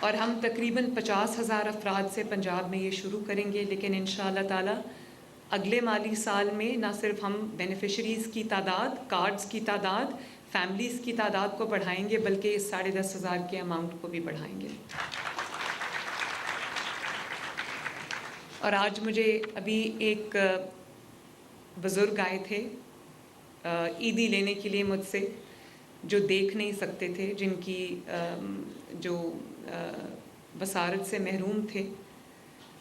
اور ہم تقریباً 50,000 افراد سے پنجاب میں یہ شروع کریں گے، لیکن انشاءاللہ تعالی اگلے مالی سال میں نہ صرف ہم بینیفیشریز کی تعداد، کارڈز کی تعداد، فیملیز کی تعداد کو بڑھائیں گے، بلکہ اس 10,500 کے اماؤنٹ کو بھی بڑھائیں گے۔ اور آج مجھے ابھی ایک بزرگ آئے تھے عیدی لینے کے لیے مجھ سے، جو دیکھ نہیں سکتے تھے، جن کی جو بصارت سے محروم تھے،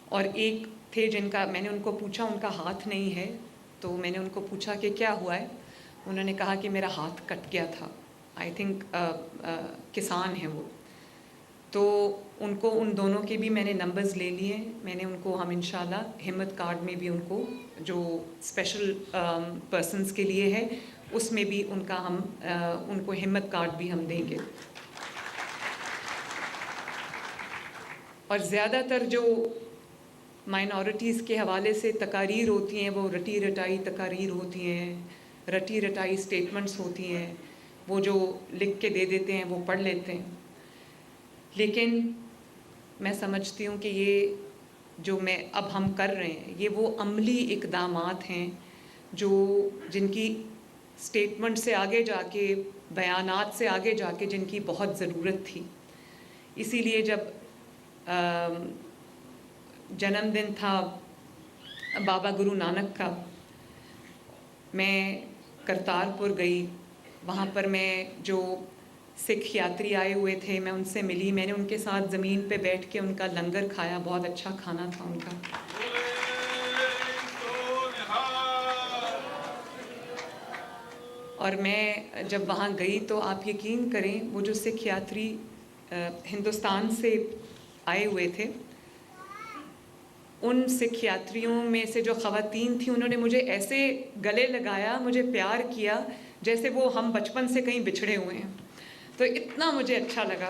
اور ایک تھے جن کا میں نے ان کو پوچھا، ان کا ہاتھ نہیں ہے، تو میں نے ان کو پوچھا کہ کیا ہوا ہے؟ انہوں نے کہا کہ میرا ہاتھ کٹ گیا تھا۔ آئی تھنک کسان ہیں وہ، تو ان کو ان دونوں کے بھی میں نے نمبرز لے لیے ہیں۔ میں نے ان کو ہم انشاءاللہ ہمت کارڈ میں بھی ان کو جو اسپیشل پرسنز کے لیے ہے اس میں بھی ان کا ہم ان کو ہمت کارڈ بھی ہم دیں گے۔ اور زیادہ تر جو مائنورٹیز کے حوالے سے تقاریر ہوتی ہیں وہ رٹی رٹائی تقاریر ہوتی ہیں، رٹی رٹائی اسٹیٹمنٹس ہوتی ہیں، وہ جو لکھ کے دے دیتے ہیں وہ پڑھ لیتے ہیں۔ لیکن میں سمجھتی ہوں کہ یہ جو اب ہم کر رہے ہیں یہ وہ عملی اقدامات ہیں جو جن کی اسٹیٹمنٹ سے آگے جا کے، بیانات سے آگے جا کے جن کی بہت ضرورت تھی۔ اسی لیے جب جنم دن تھا بابا گرو نانک کا، میں کرتارپور گئی، وہاں پر میں جو سکھ یاتری آئے ہوئے تھے میں ان سے ملی، میں نے ان کے ساتھ زمین پہ بیٹھ کے ان کا لنگر کھایا، بہت اچھا کھانا تھا ان کا۔ اور میں جب وہاں گئی تو آپ یقین کریں وہ جو سکھ یاتری ہندوستان سے آئے ہوئے تھے، ان سکھ یاتریوں میں سے جو خواتین تھیں انہوں نے مجھے ایسے گلے لگایا، مجھے پیار کیا جیسے وہ ہم بچپن سے کہیں بچھڑے ہوئے ہیں، تو اتنا مجھے اچھا لگا۔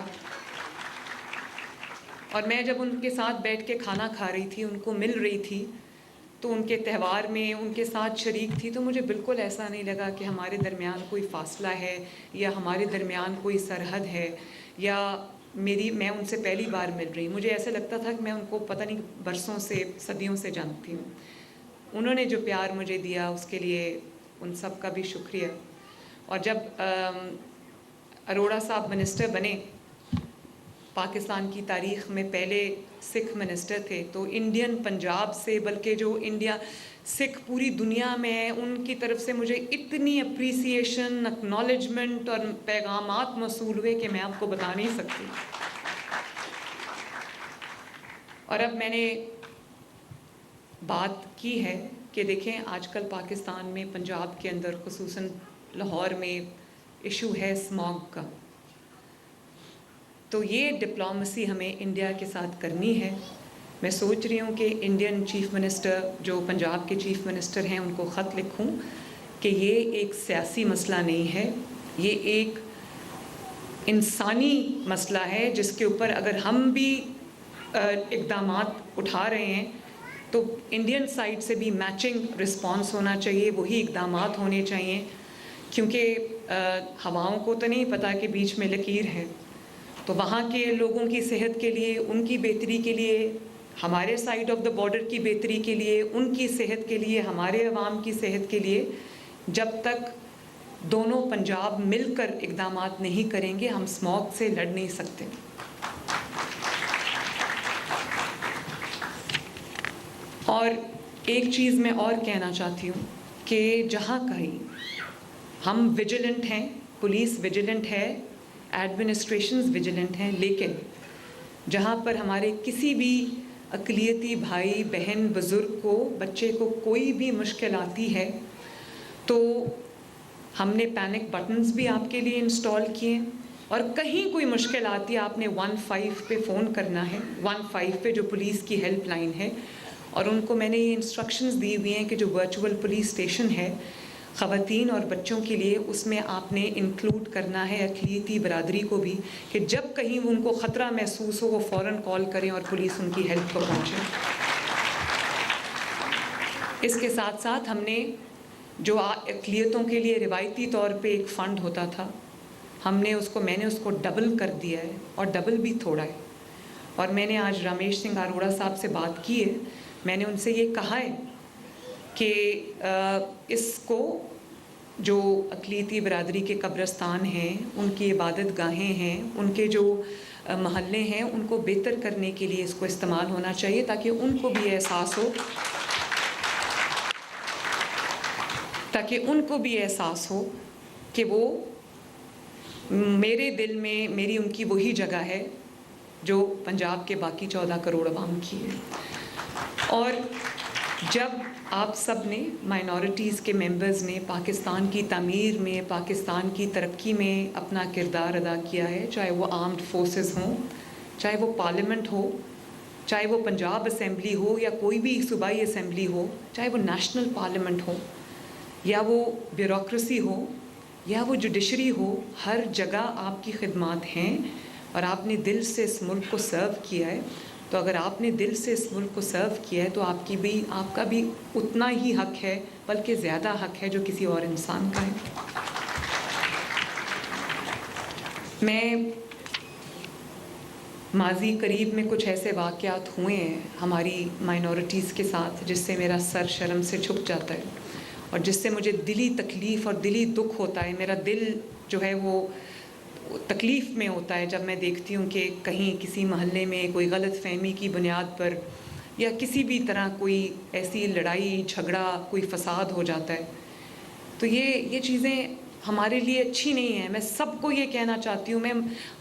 اور میں جب ان کے ساتھ بیٹھ کے کھانا کھا رہی تھی، ان کو مل رہی تھی، تو ان کے تہوار میں ان کے ساتھ شریک تھی، تو مجھے بالکل ایسا نہیں لگا کہ ہمارے درمیان کوئی فاصلہ ہے یا ہمارے درمیان کوئی سرحد ہے، یا میں ان سے پہلی بار مل رہی۔ مجھے ایسے لگتا تھا کہ میں ان کو پتہ نہیں برسوں سے، صدیوں سے جانتی ہوں۔ انہوں نے جو پیار مجھے دیا اس کے لیے ان سب کا بھی شکریہ۔ اور جب اروڑہ صاحب منسٹر بنے، پاکستان کی تاریخ میں پہلے سکھ منسٹر تھے، تو انڈین پنجاب سے، بلکہ جو انڈیا سکھ پوری دنیا میں ہے، ان کی طرف سے مجھے اتنی اپریسیشن، اکنالجمنٹ اور پیغامات موصول ہوئے کہ میں آپ کو بتا نہیں سکتی۔ اور اب میں نے بات کی ہے کہ دیکھیں آج کل پاکستان میں، پنجاب کے اندر خصوصاً لاہور میں ایشو ہے اسماگ کا، تو یہ ڈپلومیسی ہمیں انڈیا کے ساتھ کرنی ہے۔ میں سوچ رہی ہوں کہ انڈین چیف منسٹر جو پنجاب کے چیف منسٹر ہیں ان کو خط لکھوں کہ یہ ایک سیاسی مسئلہ نہیں ہے، یہ ایک انسانی مسئلہ ہے جس کے اوپر اگر ہم بھی اقدامات اٹھا رہے ہیں تو انڈین سائڈ سے بھی میچنگ رسپانس ہونا چاہیے، وہی اقدامات ہونے چاہیے، کیونکہ ہواؤں کو تو نہیں پتہ کہ بیچ میں لکیر ہے۔ تو وہاں کے لوگوں کی صحت کے لیے، ان کی بہتری کے لیے، ہمارے سائڈ آف دا بارڈر کی بہتری کے لیے، ان کی صحت کے لیے، ہمارے عوام کی صحت کے لیے، جب تک دونوں پنجاب مل کر اقدامات نہیں کریں گے ہم اسموگ سے لڑ نہیں سکتے۔ اور ایک چیز میں اور کہنا چاہتی ہوں کہ جہاں کہیں ہم ویجیلنٹ ہیں، پولیس ویجیلنٹ ہے، ایڈمنسٹریشنز ویجیلنٹ ہیں، لیکن جہاں پر ہمارے کسی بھی اقلیتی بھائی بہن بزرگ کو، بچے کو کوئی بھی مشکل آتی ہے تو ہم نے پینک بٹنز بھی آپ کے لیے انسٹال کیے، اور کہیں کوئی مشکل آتی ہے آپ نے 15 پہ فون کرنا ہے، 15 پہ جو پولیس کی ہیلپ لائن ہے، اور ان کو میں نے یہ انسٹرکشنز دی ہوئی ہیں کہ جو ورچوئل پولیس اسٹیشن ہے خواتین اور بچوں کے لیے، اس میں آپ نے انکلوڈ کرنا ہے اقلیتی برادری کو بھی، کہ جب کہیں ان کو خطرہ محسوس ہو وہ فوراً کال کریں اور پولیس ان کی ہیلپ کو پہنچے۔ اس کے ساتھ ساتھ ہم نے جو اقلیتوں کے لیے روایتی طور پہ ایک فنڈ ہوتا تھا، میں نے اس کو ڈبل کر دیا ہے، اور ڈبل بھی تھوڑا ہے، اور میں نے آج رمیش سنگھ اروڑا صاحب سے بات کی ہے. میں نے ان سے یہ کہا ہے کہ اس کو جو اقلیتی برادری کے قبرستان ہیں، ان کی عبادت گاہیں ہیں، ان کے جو محلے ہیں، ان کو بہتر کرنے کے لیے اس کو استعمال ہونا چاہیے، تاکہ ان کو بھی احساس ہو کہ وہ میرے دل میں میری ان کی وہی جگہ ہے جو پنجاب کے باقی 14 کروڑ عوام کی ہے. اور جب آپ سب نے مائنورٹیز کے ممبرز نے پاکستان کی تعمیر میں، پاکستان کی ترقی میں اپنا کردار ادا کیا ہے، چاہے وہ آرمڈ فورسز ہوں، چاہے وہ پارلیمنٹ ہو، چاہے وہ پنجاب اسمبلی ہو یا کوئی بھی صوبائی اسمبلی ہو، چاہے وہ نیشنل پارلیمنٹ ہو یا وہ بیوروکریسی ہو یا وہ جوڈیشری ہو، ہر جگہ آپ کی خدمات ہیں اور آپ نے دل سے اس ملک کو سرو کیا ہے. تو اگر آپ نے دل سے اس ملک کو سرو کیا ہے تو آپ کا بھی اتنا ہی حق ہے، بلکہ زیادہ حق ہے جو کسی اور انسان کا ہے. میں ماضی قریب میں کچھ ایسے واقعات ہوئے ہیں ہماری مائنورٹیز کے ساتھ جس سے میرا سر شرم سے جھک جاتا ہے اور جس سے مجھے دلی تکلیف اور دلی دکھ ہوتا ہے. میرا دل جو ہے وہ تکلیف میں ہوتا ہے جب میں دیکھتی ہوں کہ کہیں کسی محلے میں کوئی غلط فہمی کی بنیاد پر یا کسی بھی طرح کوئی ایسی لڑائی جھگڑا کوئی فساد ہو جاتا ہے. تو یہ چیزیں ہمارے لیے اچھی نہیں ہیں. میں سب کو یہ کہنا چاہتی ہوں، میں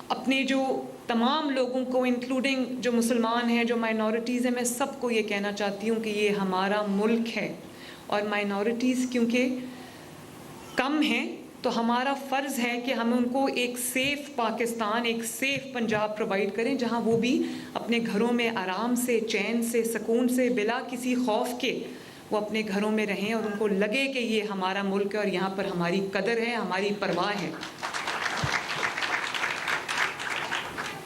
اپنے جو تمام لوگوں کو انکلوڈنگ جو مسلمان ہیں، جو مائنورٹیز ہیں، میں سب کو یہ کہنا چاہتی ہوں کہ یہ ہمارا ملک ہے اور مائنورٹیز کیونکہ کم ہیں تو ہمارا فرض ہے کہ ہم ان کو ایک سیف پاکستان، ایک سیف پنجاب پرووائڈ کریں جہاں وہ بھی اپنے گھروں میں آرام سے، چین سے، سکون سے، بلا کسی خوف کے وہ اپنے گھروں میں رہیں اور ان کو لگے کہ یہ ہمارا ملک ہے اور یہاں پر ہماری قدر ہے، ہماری پرواہ ہے.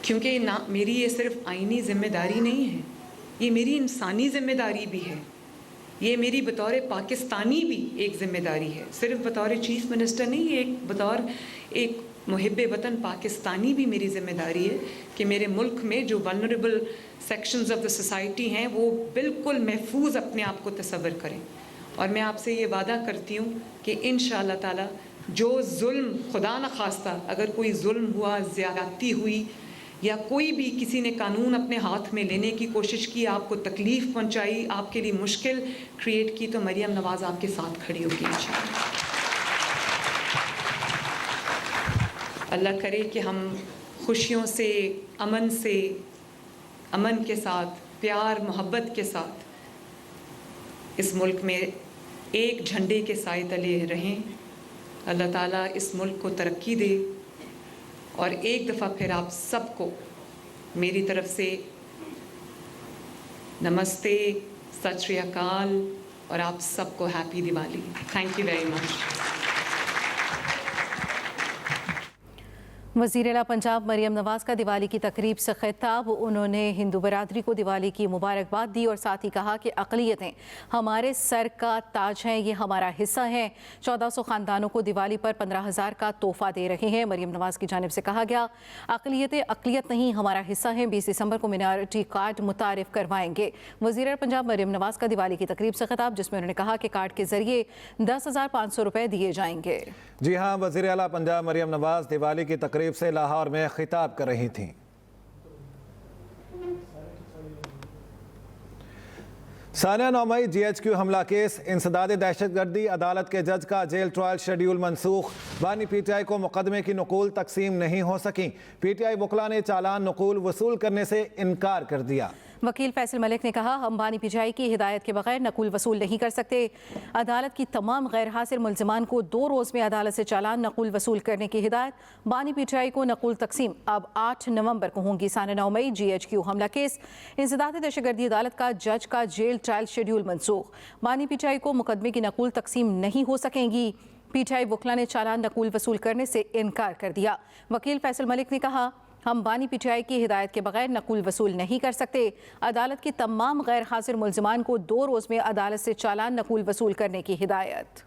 کیونکہ میری یہ صرف آئینی ذمہ داری نہیں ہے، یہ میری انسانی ذمہ داری بھی ہے. یہ میری بطور پاکستانی بھی ایک ذمہ داری ہے، صرف بطور چیف منسٹر نہیں، یہ بطور ایک محب وطن پاکستانی بھی میری ذمہ داری ہے کہ میرے ملک میں جو vulnerable sections of the society ہیں وہ بالکل محفوظ اپنے آپ کو تصور کریں. اور میں آپ سے یہ وعدہ کرتی ہوں کہ انشاءاللہ تعالی جو ظلم، خدا نخواستہ اگر کوئی ظلم ہوا، زیادتی ہوئی یا کوئی بھی کسی نے قانون اپنے ہاتھ میں لینے کی کوشش کی، آپ کو تکلیف پہنچائی، آپ کے لیے مشکل کریٹ کی، تو مریم نواز آپ کے ساتھ کھڑی ہوگی انشاءاللہ. اللہ کرے کہ ہم خوشیوں سے، امن کے ساتھ، پیار محبت کے ساتھ اس ملک میں ایک جھنڈے کے سائے تلے رہیں. اللہ تعالیٰ اس ملک کو ترقی دے. اور ایک دفعہ پھر آپ سب کو میری طرف سے نمستے، ست شری اکال، اور آپ سب کو happy Diwali. Thank you very much. وزیر اعلیٰ پنجاب مریم نواز کا دیوالی کی تقریب سے خطاب. انہوں نے ہندو برادری کو دیوالی کی مبارکباد دی اور ساتھ ہی کہا کہ اقلیتیں ہمارے سر کا تاج ہیں، یہ ہمارا حصہ ہیں. 1400 خاندانوں کو دیوالی پر 15,000 کا تحفہ دے رہے ہیں. مریم نواز کی جانب سے کہا گیا اقلیتیں اقلیت نہیں، ہمارا حصہ ہیں. 20 دسمبر کو مائنارٹی کارڈ متعارف کروائیں گے. وزیر اعلیٰ پنجاب مریم نواز کا دیوالی کی تقریب سے خطاب، جس میں انہوں نے کہا کہ کارڈ کے ذریعے 10,500 روپے دیے جائیں گے. جی ہاں، وزیر اعلیٰ پنجاب مریم نواز دیوالی کی تقریب سے لاہور میں خطاب کر رہی تھیں. ثانیہ 9 مئی GHQ حملہ کیس، انسداد دہشت گردی، عدالت کے جج کا جیل ٹرائل شیڈیول منسوخ. بانی PTI کو مقدمے کی نقول تقسیم نہیں ہو سکیں. PTI وکلاء نے چالان نقول وصول کرنے سے انکار کر دیا. وکیل فیصل ملک نے کہا ہم بانی PTI کی ہدایت کے بغیر نقول وصول نہیں کر سکتے. عدالت کی تمام غیر حاضر ملزمان کو 2 روز میں عدالت سے چالان نقول وصول کرنے کی ہدایت. بانی PTI کو نقول تقسیم اب 8 نومبر کو ہوں گی. ثانیہ 9 مئی GHQ حملہ کیس، انسداد دہشت گردی، عدالت کا جج کا جیل ٹرائل شیڈیول منسوخ. بانی PTI کو مقدمے کی نقول تقسیم نہیں ہو سکیں گی. PTI وکلاء نے چالان نقول وصول کرنے سے انکار کر دیا. وکیل فیصل ملک نے کہا ہم بانی PTI کی ہدایت کے بغیر نقول وصول نہیں کر سکتے. عدالت کی تمام غیر حاضر ملزمان کو 2 روز میں عدالت سے چالان نقول وصول کرنے کی ہدایت.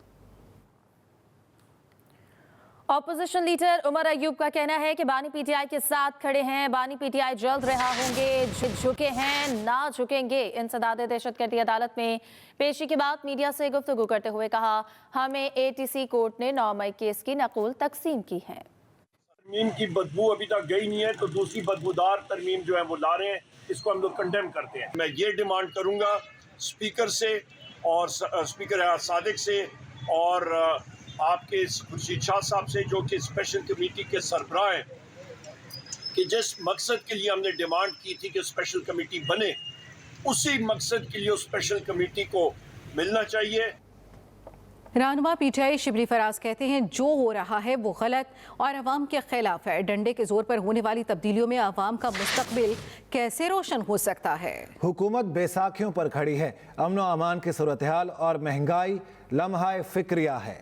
अपोजिशन लीडर उमर अयूब का कहना है कि बानी पीटीआई के साथ खड़े हैं, बानी पीटीआई जल्द रिहा होंगे, झुके हैं ना झुकेंगे। इंसदाद दहशतगर्दी अदालत में पेशी के बाद मीडिया से गुफ्तगू करते हुए कहा, हमें एटीसी कोर्ट ने 9 मई केस की नकुल तकसीम की है। तरमीम की बदबू अभी तक गई नहीं है, तो दूसरी बदबूदार तरमीम जो है वो ला रहे हैं, इसको हम लोग कंडेम करते हैं। मैं ये डिमांड करूंगा स्पीकर से और स्पीकर सादिक से और आपके खुर्शीद शाह साहब से, जो कि स्पेशल कमेटी के सरबराह हैं, कि जिस मकसद के लिए हमने डिमांड की थी कि स्पेशल कमेटी बने, उसी मकसद के लिए उस स्पेशल कमेटी को मिलना चाहिए। रहनुमा पीटीआई शिबली फराज कहते हैं जो हो रहा है वो गलत और अवाम के खिलाफ है। डंडे के जोर पर होने वाली तब्दीलियों में अवाम का मुस्तकबिल कैसे रोशन हो सकता है। हुकूमत बैसाखियों पर खड़ी है। अमन व अमान की सूरत हाल और महंगाई लम्हा फिक्रिया है।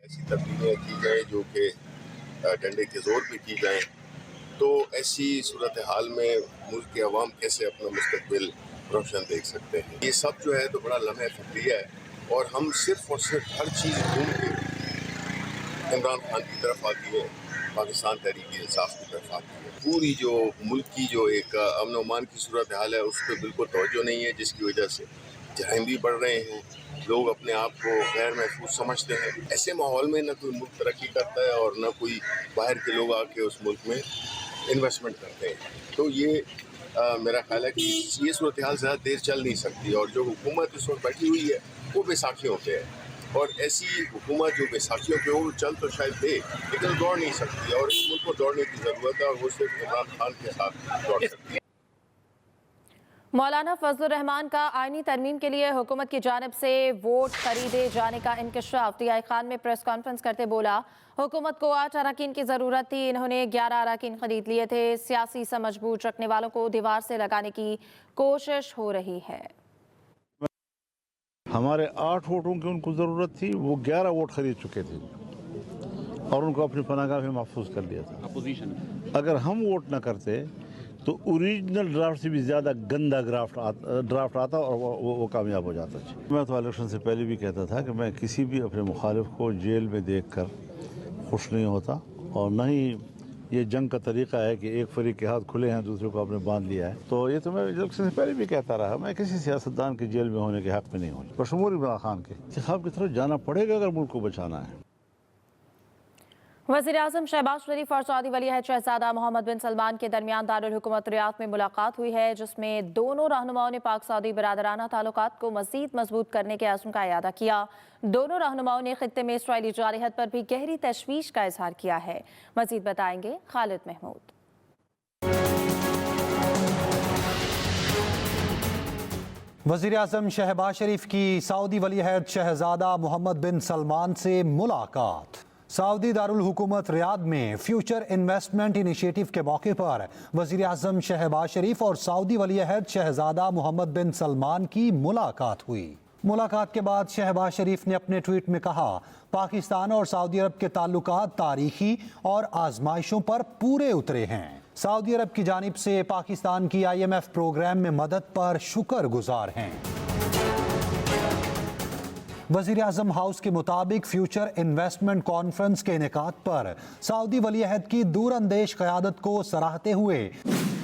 ऐसी तब्दीलियाँ की जाए जो कि डंडे के जोर पे की जाए, तो ऐसी सूरत हाल में मुल्क के अवाम कैसे अपना मुस्तकबिल रोशन देख सकते हैं। ये सब जो है तो बड़ा लम्हा फिक्रिया है और हम सिर्फ और सिर्फ हर चीज़ घूम के इमरान खान की तरफ आती है, पाकिस्तान तहरीक इंसाफ की तरफ आती है। पूरी जो मुल्क की जो एक अमन व अमान की सूरत हाल है उस पर बिल्कुल तवज्जो नहीं है, जिसकी वजह से जराइम भी बढ़ रहे हैं, लोग अपने आप को गैर महफूज समझते हैं। ऐसे माहौल में न कोई मुल्क तरक्की करता है और न कोई बाहर के लोग आके उस मुल्क में इन्वेस्टमेंट करते हैं। तो ये मेरा ख्याल है कि ये सूरत हाल ज़्यादा देर चल नहीं सकती और जो हुकूमत इस वक्त बैठी हुई है वो बैसाखियों पे है और ऐसी हुकूमत जो बैसाखियों पे हो चल तो शायद दे, लेकिन दौड़ नहीं सकती और इस मुल्क को दौड़ने की ज़रूरत है और वो सिर्फ इमरान खान के साथ दौड़ सकती है। मौलाना फजलुर रहमान का आईनी तरमीम के लिए हुकूमत की जानिब से वोट खरीदे जाने का इंकशाफ। टीआई खान में प्रेस कॉन्फ्रेंस करते बोला, हुकूमत को 8 अराकीन की ज़रूरत थी, इन्होंने 11 अराकीन खरीद लिए थे। सियासी समझ बूझ रखने वालों को दीवार से लगाने की कोशिश हो रही है। हमारे 8 वोटों की उनको ज़रूरत थी, वो 11 वोट खरीद चुके थे और उनको अपनी पनाहगाह में महफूज कर लिया था। अपोजिशन अगर हम वोट न करते तो ओरिजिनल ड्राफ्ट से भी ज़्यादा गंदा ड्राफ्ट आता और वो कामयाब हो जाता। मैं तो इलेक्शन से पहले भी कहता था कि मैं किसी भी अपने मुखालिफ को जेल में देखकर खुश नहीं होता और न ही ये जंग का तरीका है कि एक फरीक के हाथ खुले हैं दूसरे को आपने बांध लिया है। तो ये तो मैं इलेक्शन से पहले भी कहता रहा, मैं किसी सियासतदान के जेल में होने के हक़ में नहीं हूँ। बशमूल इमरान खान के इंतखाब की तरफ जाना पड़ेगा अगर मुल्क को बचाना है। वज़ीर-ए-आज़म शहबाज शरीफ और सऊदी वली अहद शहज़ादा मोहम्मद बिन सलमान के दरमियान दारुल हुकूमत रियाद में मुलाकात हुई है, जिसमें दोनों रहनुमाओं ने पाक सऊदी बरादराना ताल्लुकात को मज़ीद मजबूत करने के अज़्म का इयादा किया। दोनों रहनुमाओं ने खित्ते में इसराइली जारहत पर भी गहरी तशवीश का इजहार किया है। मज़ीद बताएंगे खालिद महमूद। वज़ीर-ए-आज़म शहबाज शरीफ की सऊदी वली अहद शहज़ादा मोहम्मद बिन सलमान से मुलाकात। सऊदी दारुल हुकूमत रियाद में फ्यूचर इन्वेस्टमेंट इनिशिएटिव के मौके पर वज़ीर-ए-आज़म शहबाज शरीफ और सऊदी वली अहद शहज़ादा मोहम्मद बिन सलमान की मुलाकात हुई। मुलाकात के बाद शहबाज शरीफ ने अपने ट्वीट में कहा, पाकिस्तान और सऊदी अरब के ताल्लुकात तारीखी और आजमाइशों पर पूरे उतरे हैं। सऊदी अरब की जानिब से पाकिस्तान की IMF प्रोग्राम में मदद पर शुक्रगुजार हैं। वज़ीर-ए-आज़म हाउस के मुताबिक फ्यूचर इन्वेस्टमेंट कॉन्फ्रेंस के इनेकाद पर सऊदी वली अहद की दूरअंदेश क़यादत को सराहते हुए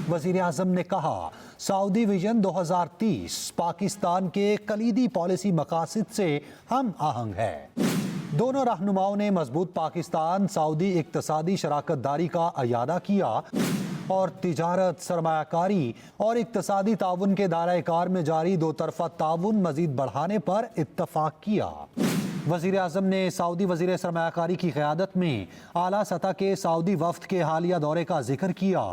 वज़ीर-ए-आज़म ने कहा, सऊदी विजन 2030 पाकिस्तान के कलीदी पॉलिसी मकासद से हम आहंग है। दोनों रहनुमाओं ने मजबूत पाकिस्तान सऊदी इक्तसादी शराकत दारी का अयादा किया और तिजारत, सरमायाकारी और इक्तसादी ताउन के दायरे कार में जारी दो तरफा ताउन मजीद बढ़ाने पर इत्तफाक किया। वज़ीर-ए-आज़म ने सऊदी वज़ीर सरमायाकारी की क़यादत में आला सतह के सऊदी वफ़द के हालिया दौरे का जिक्र किया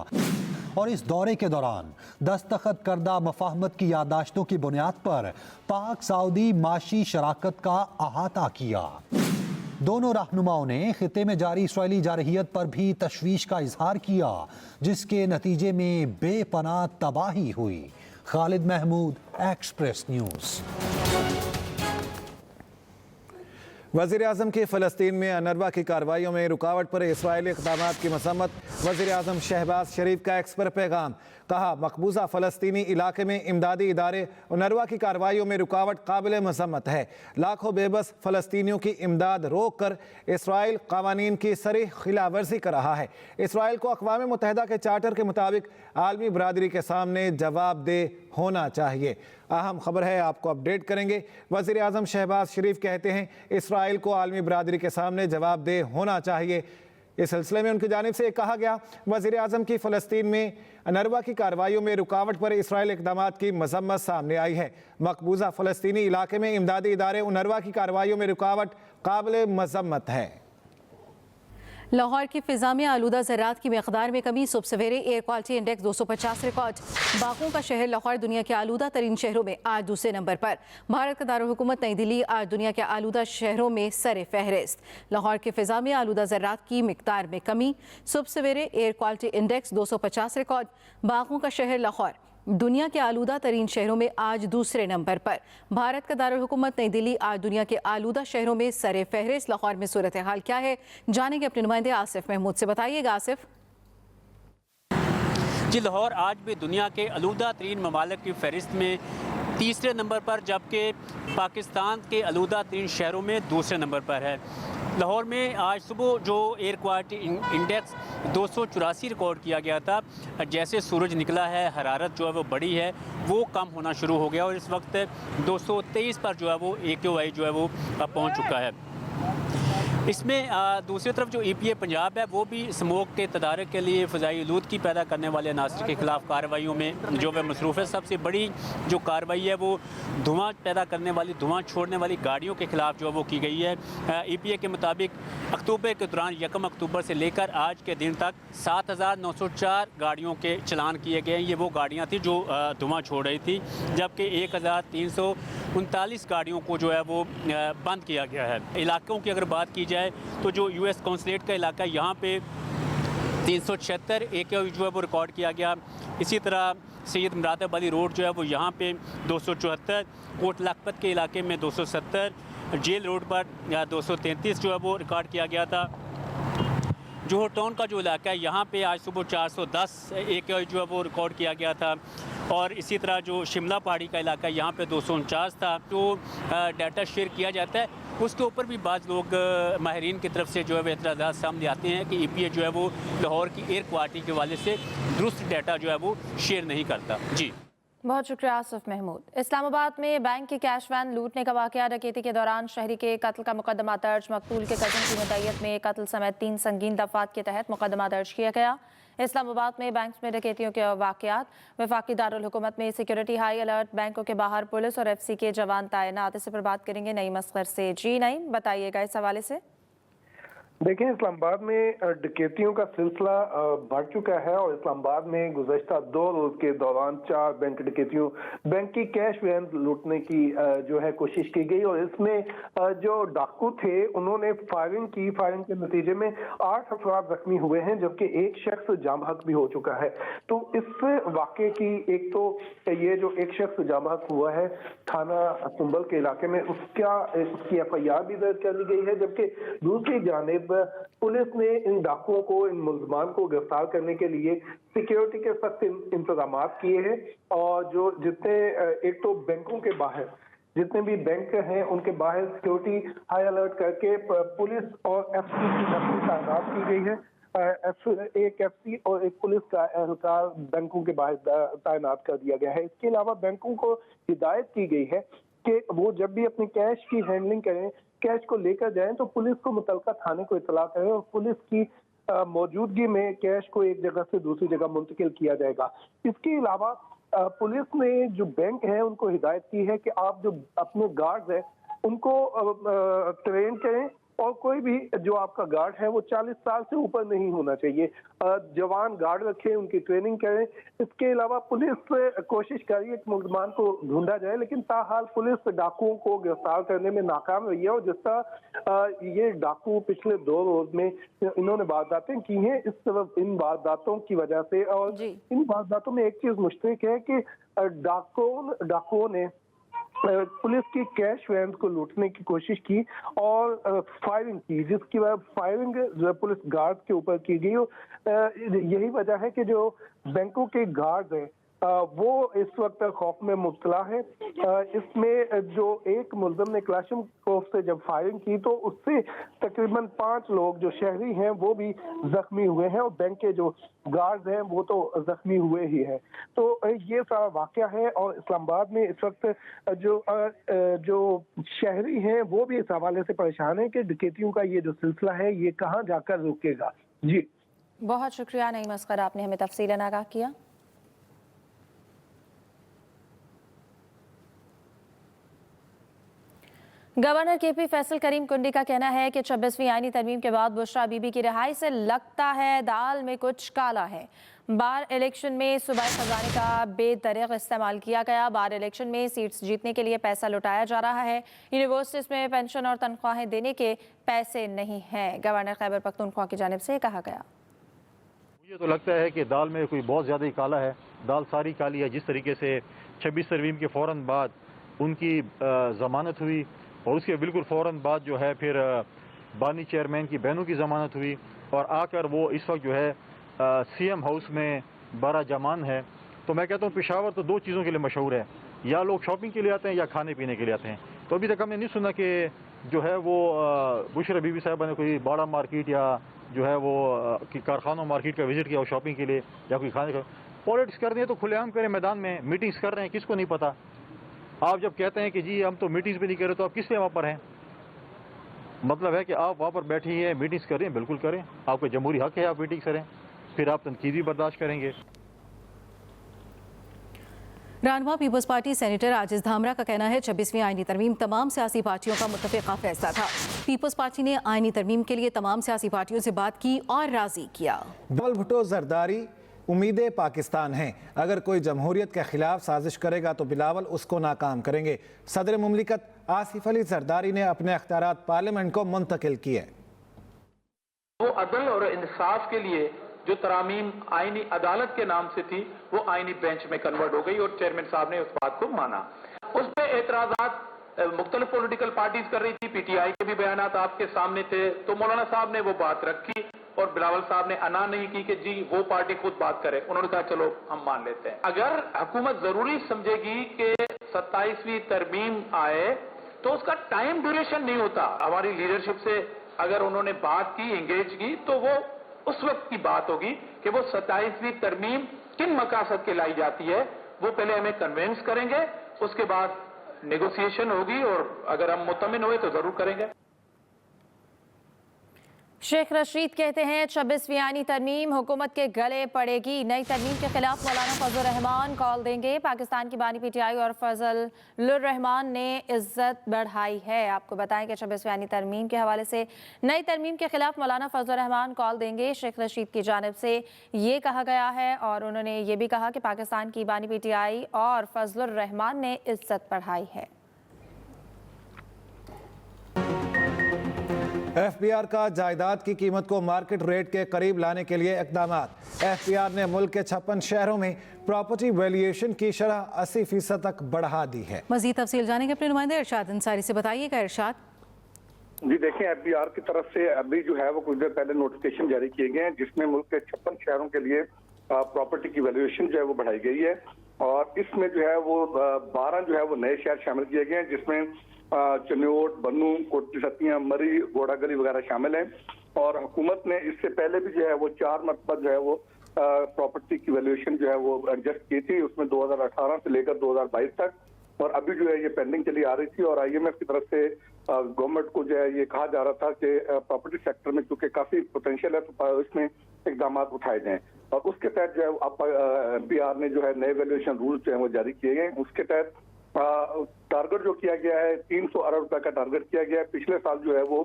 और इस दौरे के दौरान दस्तखत करदा मफाहमत की याददाश्तों की बुनियाद पर पाक सऊदी माशी शराकत का अहाता किया। दोनों रहनुमाओं ने खित्ते में जारी इसराइली जारहियत पर भी तशवीश का इजहार किया, जिसके नतीजे में बेपनाह तबाही हुई। Khalid Mahmood, Express News. वज़ीर-ए-आज़म की फ़लस्तीन में अनरवा की कार्रवाइयों में रुकावट पर इसराइली इक़दामात की मसम्मत। वज़ीर-ए-आज़म शहबाज शरीफ का एक्स पर पैगाम, कहा मकबूजा फ़लस्तीनी इलाके में इमदादी इदारे उनरवा की कार्रवाइयों में रुकावट काबिल मज़म्मत है। लाखों बेबस फ़लस्तीनियों की इमदाद रोक कर इसराइल क़वानीन की सरीह खिलाफवर्जी कर रहा है। इसराइल को अक़वाम मुत्तहिदा के चार्टर के मुताबिक आलमी बरादरी के सामने जवाबदेह होना चाहिए। अहम खबर है, आपको अपडेट करेंगे। वज़ीर आज़म शहबाज शरीफ कहते हैं इसराइल को आलमी बरादरी के सामने जवाबदेह होना चाहिए। इस सिलसिले में उनकी जानिब से कहा गया वज़ीर आज़म की फ़लस्तीन में अनरवा की कार्रवाइयों में रुकावट पर इसराइल इक़दामात की मज़म्मत सामने आई है। मकबूजा फ़लस्तीनी इलाके में इमदादी इदारे अनरवा की कार्रवाइयों में रुकावट काबिल मज़म्मत है। लाहौर की फ़िज़ा में आलूदा ज़रात की मकदार में कमी, सुबह सवेरे एयर क्वालिटी इंडेक्स 250 रिकॉर्ड। बागों का शहर लाहौर दुनिया के आलूदा तरीन शहरों में आज दूसरे नंबर पर। भारत का दारुल हुकूमत नई दिल्ली आज दुनिया के आलूदा शहरों में सरे फहरिस्त। लाहौर की फ़िज़ा में आलूदा ज़रात की मकदार में कमी, सुबह सवेरे एयर क्वालिटी इंडेक्स 250 रिकॉर्ड। बागों का शहर लाहौर दुनिया के आलूदा तरीन शहरों में आज दूसरे नंबर पर। भारत का दारुल हुकूमत नई दिल्ली आज दुनिया के आलूदा शहरों में सरे फहरिस्त। लाहौर में सूरत हाल क्या है, जानेंगे अपने नुमाइंदे आसिफ महमूद से। बताइएगा आसिफ। जी, लाहौर आज भी दुनिया के आलूदा तरीन ममालिक की फहरिस्त में तीसरे नंबर पर, जबकि पाकिस्तान के आलूदा तरीन शहरों में दूसरे नंबर पर है। लाहौर में आज सुबह जो एयर क्वालिटी इंडेक्स 284 रिकॉर्ड किया गया था, जैसे सूरज निकला है हरारत जो है वो बढ़ी है, वो कम होना शुरू हो गया और इस वक्त 223 पर जो है वो AQI जो है वो पहुंच चुका है। इसमें दूसरी तरफ जो EPA पंजाब है वो भी स्मोक के तदारक के लिए फ़ज़ाई आलूदगी पैदा करने वाले अनासर के ख़िलाफ़ कार्रवाइयों में जो है मसरूफ़ है। सबसे बड़ी जो कार्रवाई है वो धुआं पैदा करने वाली, धुआं छोड़ने वाली गाड़ियों के ख़िलाफ़ जो है वो की गई है। EPA के मुताबिक अक्टूबर के दौरान 1 अक्टूबर से लेकर आज के दिन तक 7,904 गाड़ियों के चलान किए गए। ये वो गाड़ियाँ थी जो धुआं छोड़ रही थी, जबकि 1,339 गाड़ियों को जो है वो बंद किया गया है। इलाकों की अगर बात की जाए तो जो US कौंसलेट का इलाका है यहाँ पे 376 AQI जो है वो रिकॉर्ड किया गया। इसी तरह सैयद मुरादाबाद अली रोड जो है वो यहाँ पे 274, कोट लखपत के इलाके में 270, जेल रोड पर 233 जो है वो रिकॉर्ड किया गया था। जोहर टाउन का जो इलाका है यहाँ पे आज सुबह 410 AQI जो है वो रिकॉर्ड किया गया था। और इसी तरह जो शिमला पहाड़ी का इलाका है यहाँ पे 249 था। जो डाटा शेयर किया जाता है उसके ऊपर भी बाज़ लोग माहिरीन की तरफ से जो है वो एतराज़ात सामने आते हैं कि EPA जो है वो लाहौर की एयर क्वालिटी के हवाले से दुरुस्त डाटा जो है वो शेयर नहीं करता। जी, बहुत शुक्रिया आसिफ महमूद। इस्लामाबाद में बैंक की कैश वैन लूटने का वाकया, डकैती के दौरान शहरी के कत्ल का मुकदमा दर्ज। मकतूल के कज़न की मुद्दईयत में कत्ल समेत 3 संगीन दफ़ात के तहत मुकदमा दर्ज किया गया। इस्लामाबाद में बैंक में डकैतियों के वाकयात, वफाकी दारुल हुकूमत में सिक्योरिटी हाई अलर्ट, बैंकों के बाहर पुलिस और FC के जवान तैनात। इससे पर बात करेंगे नईम असगर से। जी नईम, बताइएगा इस हवाले से। देखिए, इस्लामाबाद में डकैतियों का सिलसिला बढ़ चुका है और इस्लामाबाद में गुज़श्ता 2 रोज के दौरान 4 बैंक डकैतियों, बैंक की कैश वैन लूटने की जो है कोशिश की गई और इसमें जो डाकू थे उन्होंने फायरिंग की। फायरिंग के नतीजे में 8 अफराद जख्मी हुए हैं, जबकि 1 शख्स जाम हक भी हो चुका है। तो इस वाक़े की एक तो ये जो 1 शख्स जाम हक हुआ है थाना सुंबल के इलाके में, उसकी FIR भी दर्ज कर ली गई है, जबकि दूसरी जानिब पुलिस ने इन डाकुओं को, इन मुल्ज़मान को गिरफ्तार करने के लिए सिक्योरिटी के सख्त इंतजाम किए हैं। और जो जितने एक तो बैंकों के बाहर जितने भी बैंक हैं उनके बाहर सिक्योरिटी हाई अलर्ट करके पुलिस और FC की तैनात की गई है। एक FC और एक पुलिस का एहलकार बैंकों के बाहर तैनात कर दिया गया है। इसके अलावा बैंकों को हिदायत की गई है कि वो जब भी अपनी कैश की हैंडलिंग करें, कैश को लेकर जाएं, तो पुलिस को मुतलका थाने को इतला करें और पुलिस की मौजूदगी में कैश को एक जगह से दूसरी जगह मुंतकिल किया जाएगा। इसके अलावा पुलिस ने जो बैंक है उनको हिदायत की है कि आप जो अपने गार्ड्स हैं उनको ट्रेन करें और कोई भी जो आपका गार्ड है वो 40 साल से ऊपर नहीं होना चाहिए। जवान गार्ड रखें, उनकी ट्रेनिंग करें। इसके अलावा पुलिस कोशिश कर रही है कि मुल्ज़मान को ढूंढा जाए, लेकिन ताहाल पुलिस डाकुओं को गिरफ्तार करने में नाकाम रही है। और जिस तरह ये डाकू पिछले 2 रोज में इन्होंने वारदातें की हैं, इस तरफ इन वारदातों की वजह से और इन वारदातों में एक चीज मुश्तरक है कि डाकुओं ने पुलिस की कैश वैन को लूटने की कोशिश की और फायरिंग की, जिसकी वजह फायरिंग जो पुलिस गार्ड के ऊपर की गई। यही वजह है कि जो बैंकों के गार्ड हैं वो इस वक्त खौफ में मुब्तला है। इसमें जो एक मुलजिम ने क्लाशनकोफ से जब फायरिंग की तो उससे तकरीबन 5 लोग जो शहरी हैं वो भी जख्मी हुए हैं और बैंक के जो गार्ड्स हैं वो तो जख्मी हुए ही हैं। तो ये सारा वाकया है और इस्लामाबाद में इस वक्त जो शहरी हैं वो भी इस हवाले से परेशान है कि डकैतियों का ये जो सिलसिला है ये कहाँ जाकर रुकेगा। जी बहुत शुक्रिया नईम असगर, आपने हमें तफसीलन आगाह किया। गवर्नर केपी फैसल करीम कुंडी का कहना है कि 26वीं आईनी तरमीम के बाद बुशरा बीबी की रिहाई से लगता है दाल में कुछ काला है। बार इलेक्शन में सूबाई खजाने का बेदरिग इस्तेमाल किया गया। बार इलेक्शन में सीट्स जीतने के लिए पैसा लुटाया जा रहा है। यूनिवर्सिटीज में पेंशन और तनख्वाहें देने के पैसे नहीं हैं, गवर्नर खैबर पख्तूनख्वा की जानिब से कहा गया। मुझे तो लगता है कि दाल में कोई बहुत ज़्यादा ही काला है। दाल सारी काली है। जिस तरीके से 26 तरमीम के फ़ौरन बाद उनकी ज़मानत हुई और उसके बिल्कुल फ़ौरन बाद जो है फिर बानी चेयरमैन की बहनों की ज़मानत हुई और आकर वो इस वक्त जो है सीएम हाउस में बड़ा जमान है। तो मैं कहता हूँ पेशावर तो 2 चीज़ों के लिए मशहूर है, या लोग शॉपिंग के लिए आते हैं या खाने पीने के लिए आते हैं। तो अभी तक हमने नहीं सुना कि जो है वो बुशरा बीबी साहिबा ने कोई बाड़ा मार्केट या जो है वो कारखानों मार्केट का विजिट किया हो शॉपिंग के लिए या कोई खाने का। पॉलिटिक्स करनी है तो खुलेआम करें, मैदान में मीटिंग्स कर रहे हैं, किसको नहीं पता। आप जब कहते हैं कि जी हम तो मीटिंग्स भी नहीं कर रहे, तो आप किस लिए वहाँ पर हैं? मतलब है कि आप वहाँ पर बैठे ही हैं, मीटिंग्स करें, बिल्कुल करें, आपका जमहूरी हक है, आप मीटिंग्स करें, फिर आप तनकीद भी बर्दाश्त करेंगे। रहनुमा पीपल्स पार्टी सेनेटर आजिज धामरा का कहना है 26वीं आईनी तरमीम तमाम सियासी पार्टियों का मुत्तफ़िक़ा फैसला था। पीपल्स पार्टी ने आईनी तरमीम के लिए तमाम सियासी पार्टियों से बात की और राजी किया। बिलावल भुट्टो जरदारी उम्मीदें पाकिस्तान हैं। अगर कोई जमहूरियत के खिलाफ साजिश करेगा तो बिलावल उसको नाकाम करेंगे। सदर मुमलिकत आसिफ अली जरदारी ने अपने अख्तियारात पार्लियामेंट को मुंतकिल किए। वो अदल और इंसाफ के लिए जो तरामीम आईनी अदालत के नाम से थी वो आईनी बेंच में कन्वर्ट हो गई और चेयरमैन साहब ने उस बात को माना। उस पर एतराज़ात मुख्तलिफ पॉलिटिकल पार्टीज कर रही थी, पीटीआई के भी बयानात आपके सामने थे। तो मौलाना साहब ने वो बात रखी और बिलावल साहब ने अना नहीं की कि जी वो पार्टी खुद बात करे। उन्होंने कहा चलो हम मान लेते हैं। अगर हुकूमत जरूरी समझेगी कि 27वीं तरमीम आए तो उसका टाइम ड्यूरेशन नहीं होता। हमारी लीडरशिप से अगर उन्होंने बात की, एंगेज की, तो वो उस वक्त की बात होगी कि वो 27वीं तरमीम किन मकासद के लाई जाती है, वो पहले हमें कन्विंस करेंगे, उसके बाद नेगोशिएशन होगी और अगर हम मुतमिन हुए तो जरूर करेंगे। शेख रशीद कहते हैं 26वीं आईनी तरमीम हुकूमत के गले पड़ेगी। नई तरमीम के खिलाफ मौलाना फजल रहमान कॉल देंगे। पाकिस्तान की बानी पीटीआई और फजल रहमान ने इज्जत बढ़ाई है। आपको बताएं कि 26वीं आईनी तरमीम के हवाले से नई तरमीम के खिलाफ मौलाना फजल रहमान कॉल देंगे। शेख रशीद की जानिब से ये कहा गया है और उन्होंने ये भी कहा कि पाकिस्तान की बानी पीटीआई और फजल रहमान ने इज्जत बढ़ाई है। एफबीआर का जायदाद की कीमत को मार्केट रेट के करीब लाने के लिए इक़दामात। एफबीआर ने मुल्क के 56 शहरों में प्रॉपर्टी वैल्यूएशन की शरह 80% तक बढ़ा दी है। मजीद तफसील जानेंगे अपने नुमाइंदे इरशाद अंसारी से। बताइएगा इरशाद। जी देखें, एफबीआर की तरफ से अभी जो है वो कुछ देर पहले नोटिफिकेशन जारी किए गए हैं जिसमें मुल्क के 56 शहरों के लिए प्रॉपर्टी की वैल्यूएशन जो है वो बढ़ाई गई है और इसमें जो है वो 12 जो है वो नए शहर शामिल किए गए हैं जिसमें चन्योट, बन्नू, कोटली सतियां, मरी, घोड़ागली वगैरह शामिल हैं। और हुकूमत ने इससे पहले भी जो है वो 4 मरतबा जो है वो प्रॉपर्टी की वैल्यूएशन जो है वो एडजस्ट की थी, उसमें 2018 से लेकर 2022 तक, और अभी जो है ये पेंडिंग चली आ रही थी। और IMF की तरफ से गवर्नमेंट को जो है ये कहा जा रहा था कि प्रॉपर्टी सेक्टर में चूंकि काफी पोटेंशियल है तो इसमें इकदाम उठाए जाएं और उसके तहत जो है एफबीआर ने जो है नए वैल्यूएशन रूल जो है वो जारी किए गए। उसके तहत टारगेट जो किया गया है 300 अरब रुपए का टारगेट किया गया है। पिछले साल जो है वो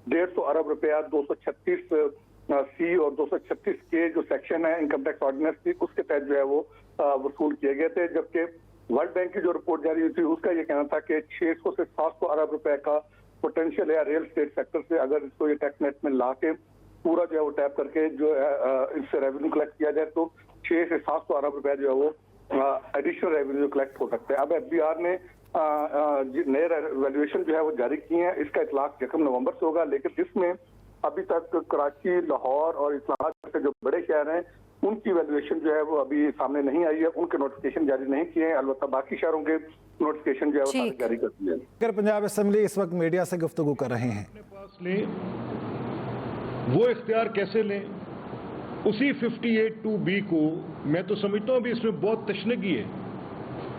150 अरब रुपया 236C और 236 के जो सेक्शन है इनकम टैक्स ऑर्डिनेंस की उसके तहत जो है वो वसूल किए गए थे। जबकि वर्ल्ड बैंक की जो रिपोर्ट जारी हुई थी उसका ये कहना था कि 600 से 700 अरब रुपए का पोटेंशियल है रियल एस्टेट सेक्टर से। अगर इसको ये टैक्स नेट में ला के पूरा जो है वो टैप करके जो है इससे रेवेन्यू कलेक्ट किया जाए तो 600 से 700 अरब रुपया जो है वो एडिशनल रेवेन्यू कलेक्ट हो सकता है। अब एफबीआर ने नए वैल्यूएशन जो है वो जारी किए हैं। इसका इतलाक 1 नवंबर से होगा, लेकिन जिसमें अभी तक कराची, लाहौर और इस्लामाबाद के जो बड़े शहर हैं उनकी वैल्यूएशन जो है वो अभी सामने नहीं आई है, उनके नोटिफिकेशन जारी नहीं किए हैं। अलबत्ता बाकी शहरों के नोटिफिकेशन जो है वो सारे जारी कर दिए हैं। स्पीकर पंजाब असेंबली इस वक्त मीडिया से गुफ्तगू कर रहे हैं। अपने पास लें, वो इख्तियार कैसे लें? उसी 58(2)B को मैं तो समझता हूँ अभी इसमें बहुत तशनगी है।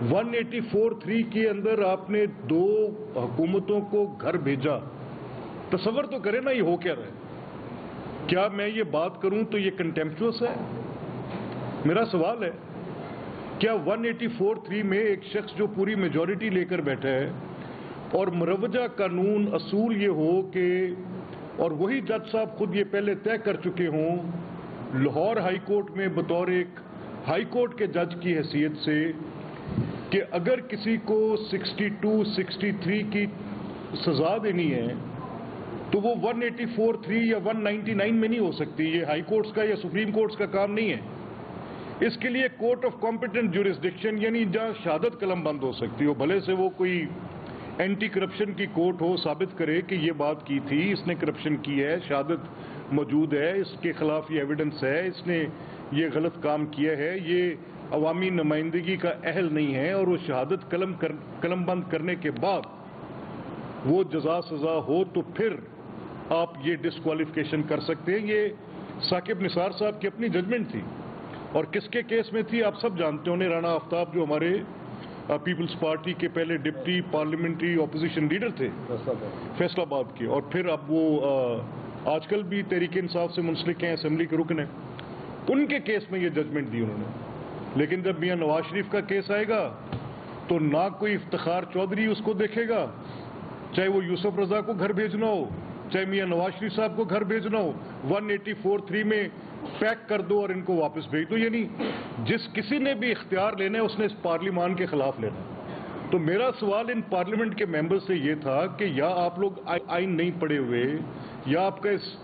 184(3) के अंदर आपने 2 हुकूमतों को घर भेजा। तसव्वुर तो करें ना, ये हो क्या रहा है? क्या मैं ये बात करूं तो ये कंटेम्प्चुअस है? मेरा सवाल है, क्या 184(3) में एक शख्स जो पूरी मेजॉरिटी लेकर बैठा है और मुरवजा कानून असूल ये हो कि, और वही जज साहब खुद ये पहले तय कर चुके हों लाहौर हाई कोर्ट में बतौर एक हाई कोर्ट के जज की हैसियत से, कि अगर किसी को 62, 63 की सजा देनी है तो वो 184(3) या 199 में नहीं हो सकती। ये हाई कोर्ट्स का या सुप्रीम कोर्ट्स का काम नहीं है। इसके लिए कोर्ट ऑफ कॉम्पिटेंट ज्यूरिसडिक्शन, यानी जहां शहादत कलम बंद हो सकती हो, भले से वो कोई एंटी करप्शन की कोर्ट हो, साबित करे कि ये बात की थी, इसने करप्शन की है, शहादत मौजूद है, इसके खिलाफ ये एविडेंस है, इसने ये गलत काम किया है, ये अवामी नुमाइंदगी का अहल नहीं है, और वो शहादत कलम बंद करने के बाद वो जजा सजा हो तो फिर आप ये डिस्क्वालिफिकेशन कर सकते हैं। ये साकिब निसार साहब की अपनी जजमेंट थी, और किसके केस में थी आप सब जानते होंगे। राणा आफ्ताब जो हमारे पीपल्स पार्टी के पहले डिप्टी पार्लियामेंट्री ऑपोजिशन लीडर थे फैसलाबाद के, और फिर अब वो आजकल भी तहरीक इंसाफ से मुंसलिक हैं, असेंबली के रुकन हैं। उनके केस में ये जजमेंट दी उन्होंने। लेकिन जब मियां नवाज शरीफ का केस आएगा तो ना कोई इफ्तिखार चौधरी उसको देखेगा, चाहे वो यूसुफ रजा को घर भेजना हो, चाहे मियां नवाज शरीफ साहब को घर भेजना हो, 184(3) में पैक कर दो और इनको वापस भेज दो। यानी जिस किसी ने भी इख्तियार लेना है उसने इस पार्लियामान के खिलाफ लेना है। तो मेरा सवाल इन पार्लियामेंट के मेंबर से ये था कि या आप लोग आइन नहीं पढ़े हुए, या आपका इस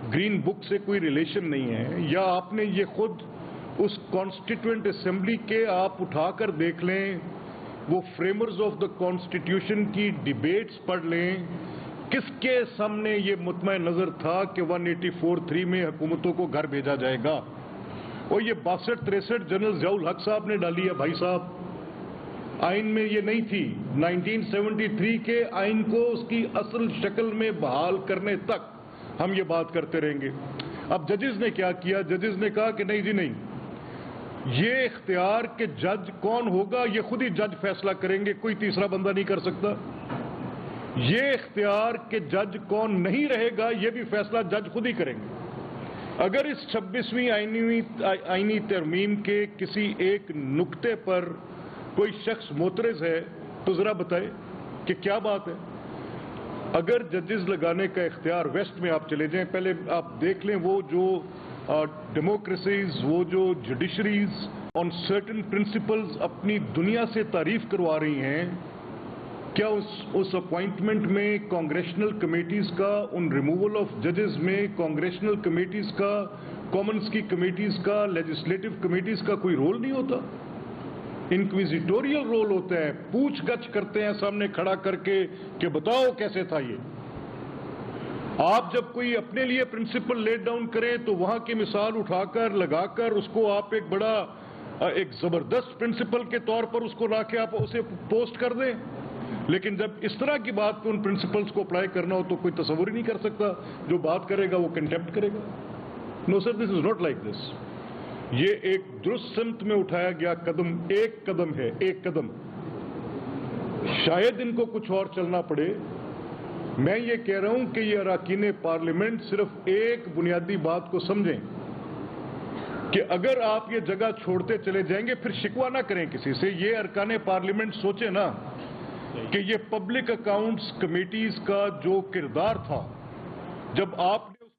ग्रीन बुक से कोई रिलेशन नहीं है, या आपने ये खुद उस कॉन्स्टिट्यूएंट असेंबली के आप उठाकर देख लें, वो फ्रेमर्स ऑफ द कॉन्स्टिट्यूशन की डिबेट्स पढ़ लें, किसके सामने ये मुतमय नजर था कि 184(3) में हुकूमतों को घर भेजा जाएगा। और ये 62-63 जनरल ज़ियाउल हक साहब ने डाली है। भाई साहब, आइन में ये नहीं थी। 1973 के आइन को उसकी असल शक्ल में बहाल करने तक हम ये बात करते रहेंगे। अब जजेस ने क्या किया? जजेस ने कहा कि नहीं जी नहीं, ये इख्तियार के जज कौन होगा ये खुद ही जज फैसला करेंगे, कोई तीसरा बंदा नहीं कर सकता। ये इख्तियार के जज कौन नहीं रहेगा ये भी फैसला जज खुद ही करेंगे। अगर इस 26वीं आईनी तरमीम के किसी एक नुक्ते पर कोई शख्स मोतरज है तो जरा बताए कि क्या बात है। अगर जजेस लगाने का इख्तियार, वेस्ट में आप चले जाएं, पहले आप देख लें वो जो डेमोक्रेसीज, वो जो जुडिशरीज ऑन सर्टेन प्रिंसिपल्स अपनी दुनिया से तारीफ करवा रही हैं, क्या उस अपॉइंटमेंट में कांग्रेशनल कमेटीज का, उन रिमूवल ऑफ जजेस में कांग्रेशनल कमेटीज का, कॉमन्स की कमेटीज का, लेजिस्लेटिव कमेटीज का कोई रोल नहीं होता? इंक्विजिटोरियल रोल होता है, पूछगछ करते हैं सामने खड़ा करके कि बताओ कैसे था ये। आप जब कोई अपने लिए प्रिंसिपल लेट डाउन करें तो वहां की मिसाल उठाकर लगाकर उसको आप एक बड़ा एक जबरदस्त प्रिंसिपल के तौर पर उसको लाके आप उसे पोस्ट कर दें। लेकिन जब इस तरह की बात को, उन प्रिंसिपल्स को अप्लाई करना हो तो कोई तस्वुर ही नहीं कर सकता। जो बात करेगा वो कंटेम्प्ट करेगा। No sir, this is not like this. ये एक दुरुस्त सिमत में उठाया गया कदम, एक कदम है, एक कदम। शायद इनको कुछ और चलना पड़े। मैं ये कह रहा हूं कि ये अरकान पार्लियामेंट सिर्फ एक बुनियादी बात को समझें कि अगर आप ये जगह छोड़ते चले जाएंगे फिर शिकवा ना करें किसी से। ये अरकान पार्लियामेंट सोचे ना कि ये पब्लिक अकाउंट्स कमेटीज का जो किरदार था, जब आप